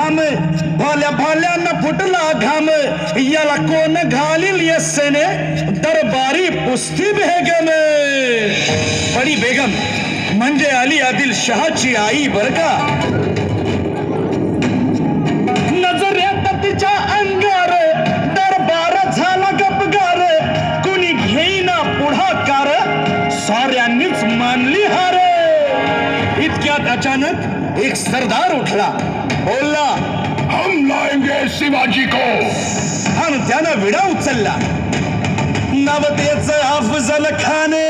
घाम भोल्या भोल्यानं फुटला घाम याला कोण घालील यस्सेने दरबारी पुस्ती बेगम. बडी बेगम म्हणजे अली आदिल शहाची आई बर का. नजरेत तिच्या अंगार दरबार झाला गपगार कुणी घेईना पुढाकार साऱ्यांनीच मानली हार. इतक्यात अचानक एक सरदार उठला बोलला हम लाएंगे शिवाजी को. आणि त्यानं विडा उचलला. नवतेच अफजल खाने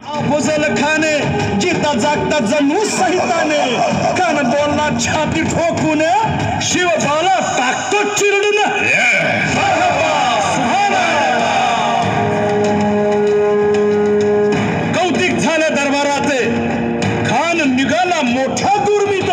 अफजल खाने जिता जागता जणू सहिताने कान बोलला छाती ठोकून शिव बाला टाकतो चिरडून. कौतिक झालं दरबारात. खान निघाला मोठ्या दुर्मीत.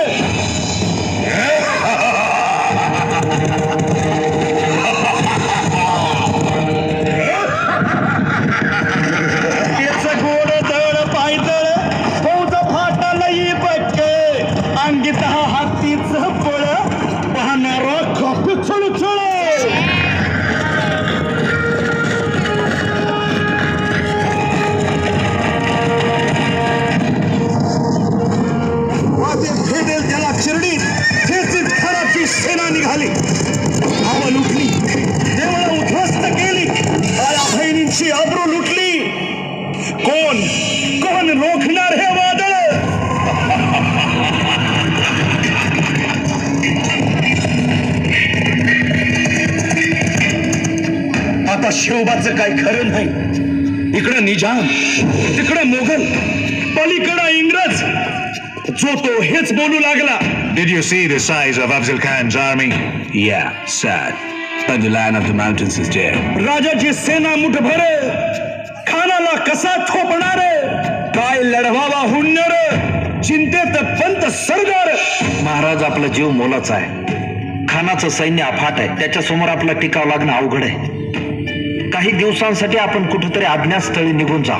सेना निघाली. हवा लुटली, देवळं उद्ध्वस्त केली, आया बहिणींची आबरू लुटली. कोण कोण रोखणार हे वादळ. आता शिवबाचं काय खरं नाही. इकडं निजाम, तिकडं मोगल, पलीकडं इंग्रज. जो तो हेच बोलू लागला. Did you see the size of Afzal Khan's army? Yeah, sad. But the Lion of the Mountains is dead. राजाची सेना मुठभर खानाला कसा थोपणार. काय लढवावा हुन्नर चिंतेत पंत सरदार. महाराज आपला जीव मोलाचा आहे. खानाचं सैन्य अफाट आहे. त्याच्यासमोर आपला टिकाव लागणं अवघड आहे. काही दिवसांसाठी आपण कुठेतरी अज्ञातस्थळी निघून जा.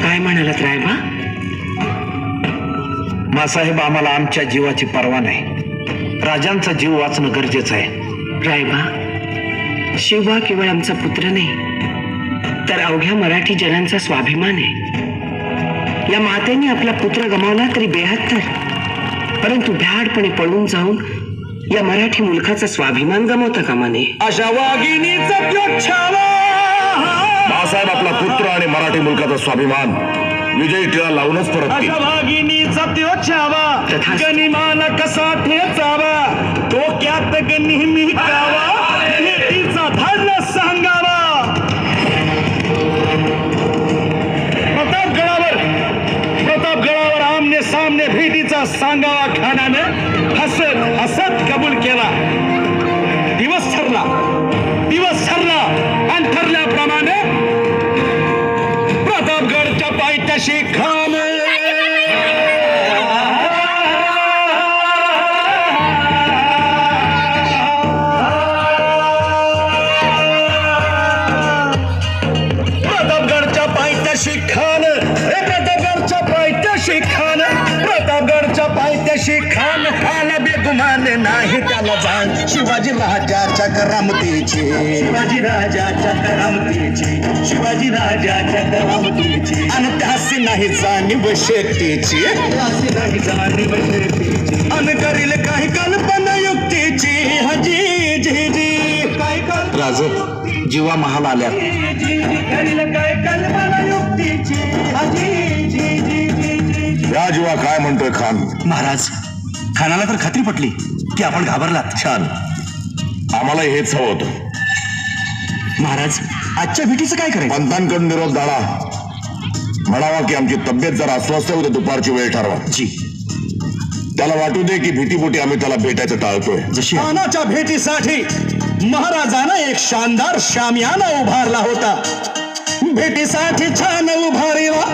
काय म्हणालात रायबा. मासाहेब आम्हाला आमच्या जीवाची पर्वा नाही. राजांचा जीव वाचणं गरजेचं आहे. रायबा शिवबा केवळ आमचा पुत्र नाही तर अवघ्या मराठी जनांचा स्वाभिमान आहे. या मातेने आपला पुत्र गमावला तरी 72 परंतु भ्याडपणे पळून जाऊन या मराठी मुलखाचा स्वाभिमान गमावता कामा नये. अशा वाघिणीचा छावा. बाळासाहेब आपला पुत्र आणि मराठी मुलकाचा स्वाभिमान विजयी टिळा लावूनच परत अशा वाघिणीचा त्यो छावा गनिमाला कसा ठेचावा. डोक्यात नेहमी कावा भेटीचा धन सांगावा. प्रतापगडावर आमने सामने भेटीचा सांगावा. खानाने हसत हसत कबूल केला. दिवस ठरला आणि ठरल्याप्रमाणे प्रतापगडच्या पायथ्याशी खान खान खाला बेगुमान नाही त्याला जाण. शिवाजी राजाच्या करामतीची शिवाजी राजाच्या आणि त्यासी नाही जाणीव शेतीची. आणि करील काही कल्पना युक्तीची. हजी जी जी काय राज जीवा महाल आल्या. करील काय कल्पना युक्तीची. हजी जी जी जी. या जीवा काय म्हणतोय खान. महाराज खानाला तर खात्री पटली की आपण घाबरलात. छान, आम्हाला हेच हवं होतं. महाराज आजच्या भेटीचं काय करायचं. पंतांकडून निरोप झाला. म्हणावा की आमची तब्येत जर अस्वस्थ होते दुपारची वेळ ठरवा. जी त्याला वाटू दे की भीतीपोटी आम्ही त्याला भेटायचं टाळतोय. जशी खानाच्या भेटीसाठी महाराजानं एक शानदार शामियाना उभारला होता. भेटीसाठी छान उभारीला.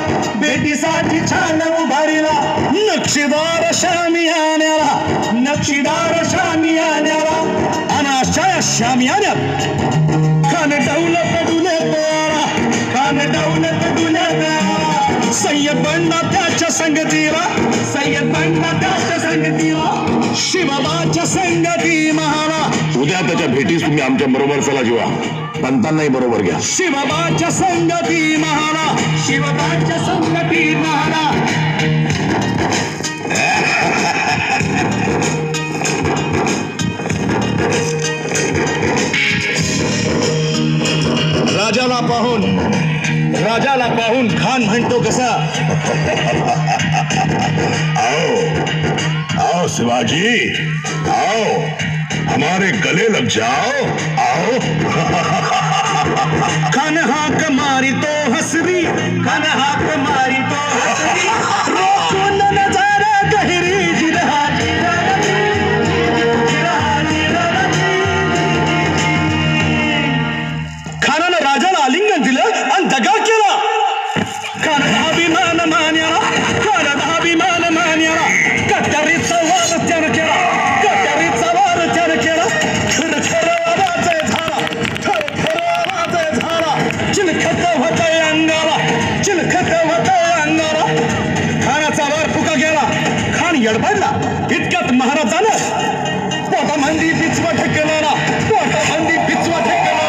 नक्षीदार शामियान्याला आणि अशा शामियान्यात खान डौल पडून पोरा. खान शिवबाच्या संगती महाला उद्या त्याच्या भेटीस तुम्ही आमच्या बरोबर चला जीवा पंतांनाही बरोबर घ्या शिवबाच्या संगती महाला शिवबाच्या संगती महाला राजाला पाहून खान म्हणतो कसा आओ शिवाजी आओ हमारे गले लग जाओ आओ खान हाक मारी तो हसरी खान हाक मारी तो हसरी रोको न नजारा गहरी जिरहा खानानं राजाला आलिंगन दिलं आणि दगा केला खानाचा अभिमान मान्याला खानाचा अभिमान मान्याला कट्यारीचा वार त्यानं केला कट्यारीचा वार त्यानं केला खर खर आवाज झाला खर खर आवाज झाला चिलखत होतय अंगाला चिलखत होतय अंगाला खानाचा वार फुका गेला खान यडबडला इतक्यात महाराजानं पोटामंदी बिचवा ठेकेला पोटामंदी बिचवा ठेकेला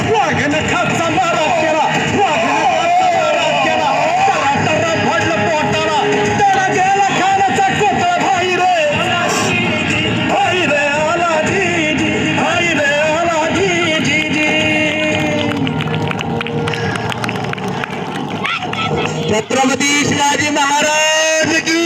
वाघनं खाचा मारा केला वाघनं खाचा मारा केला टरा टरा भडलं पोटाला त्याला गेला खानाचा कोपरा भाई रे आला जी भाई रे आला जी छत्रपती शिवाजी महाराज की